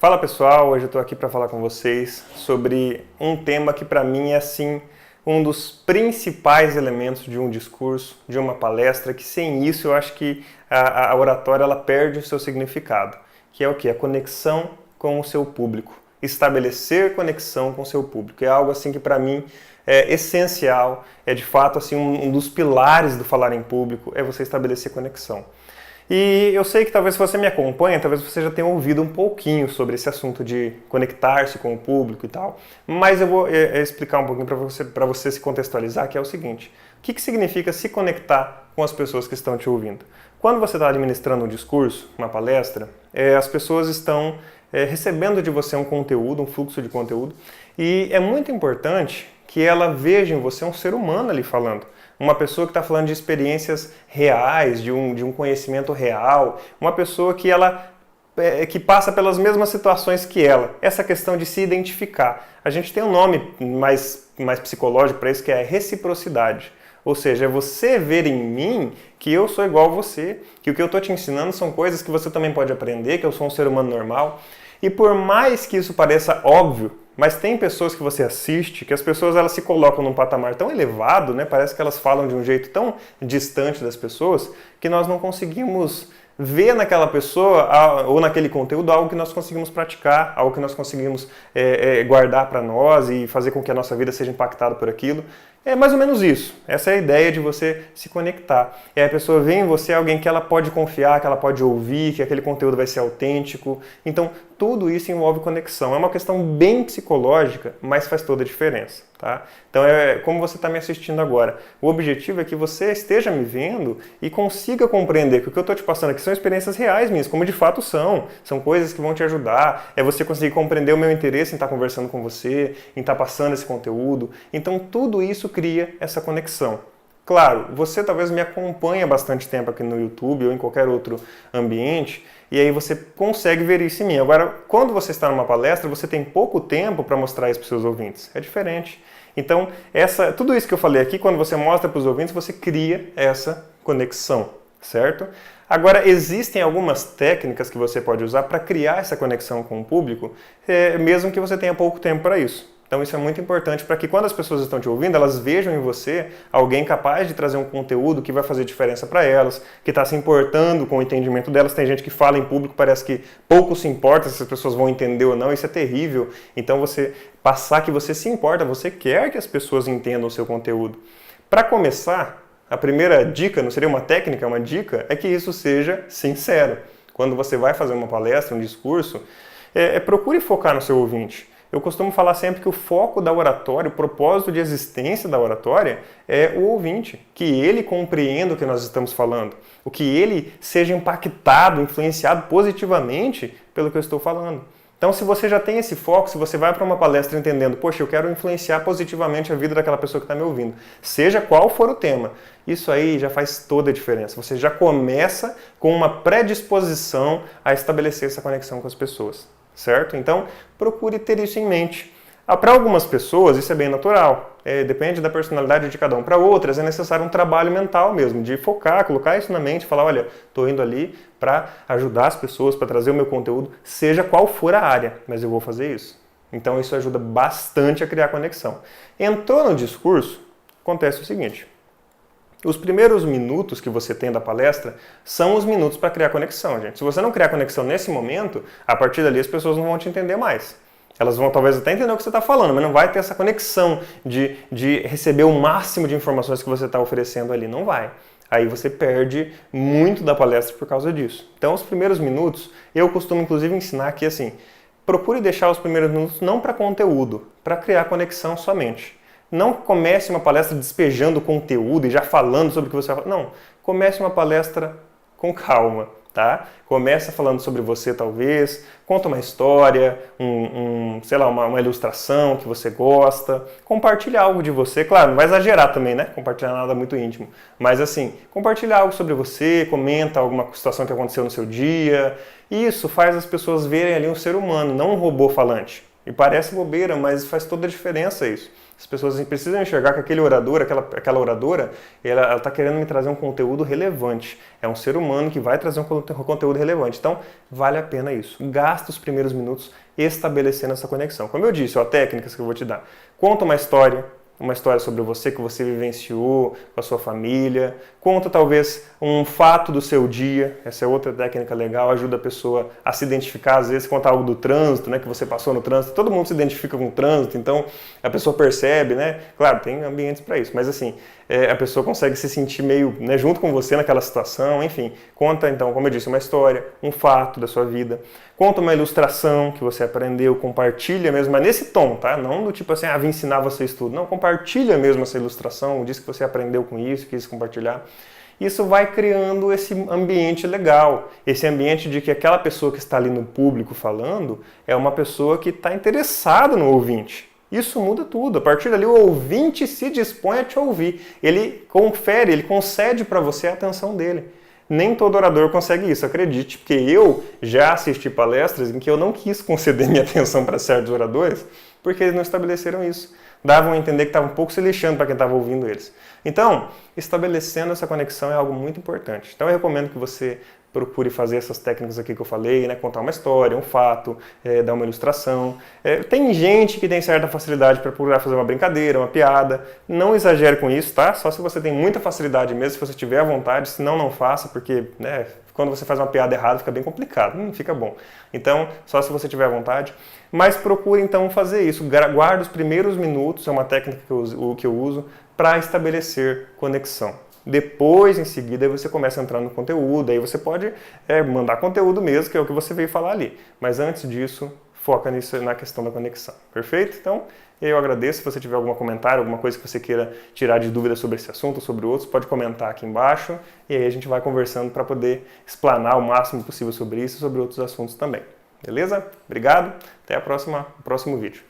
Fala pessoal, hoje eu estou aqui para falar com vocês sobre um tema que para mim é assim um dos principais elementos de um discurso, de uma palestra, que sem isso eu acho que a oratória ela perde o seu significado, que é o que? A conexão com o seu público, estabelecer conexão com o seu público, é algo assim que para mim é essencial, é de fato assim um dos pilares do falar em público, é você estabelecer conexão. E eu sei que talvez se você me acompanha, talvez você já tenha ouvido um pouquinho sobre esse assunto de conectar-se com o público e tal, mas eu vou explicar um pouquinho para você se contextualizar, que é o seguinte: o que significa se conectar com as pessoas que estão te ouvindo? Quando você está administrando um discurso, uma palestra, as pessoas estão recebendo de você um conteúdo, um fluxo de conteúdo, e é muito importante que ela veja em você um ser humano ali falando. Uma pessoa que está falando de experiências reais, de um conhecimento real, uma pessoa que passa pelas mesmas situações que ela. Essa questão de se identificar. A gente tem um nome mais psicológico para isso, que é reciprocidade. Ou seja, é você ver em mim que eu sou igual a você, que o que eu estou te ensinando são coisas que você também pode aprender, que eu sou um ser humano normal. E por mais que isso pareça óbvio, mas tem pessoas que você assiste, que as pessoas elas se colocam num patamar tão elevado, né? Parece que elas falam de um jeito tão distante das pessoas, que nós não conseguimos ver naquela pessoa ou naquele conteúdo algo que nós conseguimos praticar, algo que nós conseguimos guardar para nós e fazer com que a nossa vida seja impactada por aquilo. É mais ou menos isso. Essa é a ideia de você se conectar. E aí a pessoa vê em você alguém que ela pode confiar, que ela pode ouvir, que aquele conteúdo vai ser autêntico. Então, tudo isso envolve conexão. É uma questão bem psicológica, mas faz toda a diferença. Tá? Então, como você está me assistindo agora. O objetivo é que você esteja me vendo e consiga compreender que o que eu estou te passando aqui são experiências reais minhas, como de fato são. São coisas que vão te ajudar. É você conseguir compreender o meu interesse em estar conversando com você, em estar passando esse conteúdo. Então, tudo isso cria essa conexão. Claro, você talvez me acompanhe há bastante tempo aqui no YouTube ou em qualquer outro ambiente, e aí você consegue ver isso em mim. Agora, quando você está numa palestra, você tem pouco tempo para mostrar isso para os seus ouvintes. É diferente. Então, tudo isso que eu falei aqui, quando você mostra para os ouvintes, você cria essa conexão, certo? Agora, existem algumas técnicas que você pode usar para criar essa conexão com o público, mesmo que você tenha pouco tempo para isso. Então isso é muito importante para que quando as pessoas estão te ouvindo, elas vejam em você alguém capaz de trazer um conteúdo que vai fazer diferença para elas, que está se importando com o entendimento delas. Tem gente que fala em público, parece que pouco se importa se as pessoas vão entender ou não, isso é terrível. Então você passar que você se importa, você quer que as pessoas entendam o seu conteúdo. Para começar, a primeira dica, não seria uma técnica, é uma dica, é que isso seja sincero. Quando você vai fazer uma palestra, um discurso, procure focar no seu ouvinte. Eu costumo falar sempre que o foco da oratória, o propósito de existência da oratória é o ouvinte, que ele compreenda o que nós estamos falando, o que ele seja impactado, influenciado positivamente pelo que eu estou falando. Então, se você já tem esse foco, se você vai para uma palestra entendendo, poxa, eu quero influenciar positivamente a vida daquela pessoa que está me ouvindo, seja qual for o tema, isso aí já faz toda a diferença. Você já começa com uma predisposição a estabelecer essa conexão com as pessoas. Certo? Então, procure ter isso em mente. Para algumas pessoas, isso é bem natural. Depende da personalidade de cada um. Para outras, é necessário um trabalho mental mesmo, de focar, colocar isso na mente, falar, olha, estou indo ali para ajudar as pessoas, para trazer o meu conteúdo, seja qual for a área, mas eu vou fazer isso. Então, isso ajuda bastante a criar conexão. Entrou no discurso, acontece o seguinte. Os primeiros minutos que você tem da palestra são os minutos para criar conexão, gente. Se você não criar conexão nesse momento, a partir dali as pessoas não vão te entender mais. Elas vão talvez até entender o que você está falando, mas não vai ter essa conexão de receber o máximo de informações que você está oferecendo ali. Não vai. Aí você perde muito da palestra por causa disso. Então, os primeiros minutos, eu costumo inclusive ensinar que assim, procure deixar os primeiros minutos não para conteúdo, para criar conexão somente. Não comece uma palestra despejando conteúdo e já falando sobre o que você vai falar. Não, comece uma palestra com calma, tá? Começa falando sobre você, talvez, conta uma história, sei lá, uma ilustração que você gosta, compartilha algo de você, claro, não vai exagerar também, né? Compartilhar nada muito íntimo, mas assim, compartilha algo sobre você, comenta alguma situação que aconteceu no seu dia. Isso faz as pessoas verem ali um ser humano, não um robô falante. E parece bobeira, mas faz toda a diferença isso. As pessoas precisam enxergar que aquele orador, aquela oradora, ela está querendo me trazer um conteúdo relevante. É um ser humano que vai trazer um conteúdo relevante. Então, vale a pena isso. Gasta os primeiros minutos estabelecendo essa conexão. Como eu disse, ó, técnicas que eu vou te dar. Conta uma história sobre você que você vivenciou com a sua família. Conta talvez um fato do seu dia, essa é outra técnica legal, ajuda a pessoa a se identificar, às vezes conta algo do trânsito, né, que você passou no trânsito, todo mundo se identifica com o trânsito, então a pessoa percebe, né, claro, tem ambientes para isso, mas assim, a pessoa consegue se sentir meio, né, junto com você naquela situação, enfim, conta então, como eu disse, uma história, um fato da sua vida, conta uma ilustração que você aprendeu, compartilha mesmo, mas nesse tom, tá, não do tipo assim, vim ensinar você isso tudo, não, compartilha mesmo essa ilustração, diz que você aprendeu com isso, quis compartilhar. Isso vai criando esse ambiente legal, esse ambiente de que aquela pessoa que está ali no público falando é uma pessoa que está interessada no ouvinte. Isso muda tudo. A partir dali o ouvinte se dispõe a te ouvir. Ele confere, ele concede para você a atenção dele. Nem todo orador consegue isso, acredite, porque eu já assisti palestras em que eu não quis conceder minha atenção para certos oradores porque eles não estabeleceram isso. Davam a entender que estavam um pouco se lixando para quem estava ouvindo eles. Então, estabelecendo essa conexão é algo muito importante. Então, eu recomendo que você procure fazer essas técnicas aqui que eu falei, né? Contar uma história, um fato, dar uma ilustração. Tem gente que tem certa facilidade para procurar fazer uma brincadeira, uma piada. Não exagere com isso, tá? Só se você tem muita facilidade mesmo, se você tiver à vontade, senão não faça, porque, né, quando você faz uma piada errada fica bem complicado, não fica bom. Então, só se você tiver à vontade. Mas procure então fazer isso. Guarda os primeiros minutos, é uma técnica que eu uso, para estabelecer conexão. Depois, em seguida, você começa a entrar no conteúdo, aí você pode mandar conteúdo mesmo, que é o que você veio falar ali. Mas antes disso, foca nisso, na questão da conexão. Perfeito? Então, eu agradeço. Se você tiver algum comentário, alguma coisa que você queira tirar de dúvida sobre esse assunto ou sobre outros, pode comentar aqui embaixo e aí a gente vai conversando para poder explanar o máximo possível sobre isso e sobre outros assuntos também. Beleza? Obrigado. Até o próximo vídeo.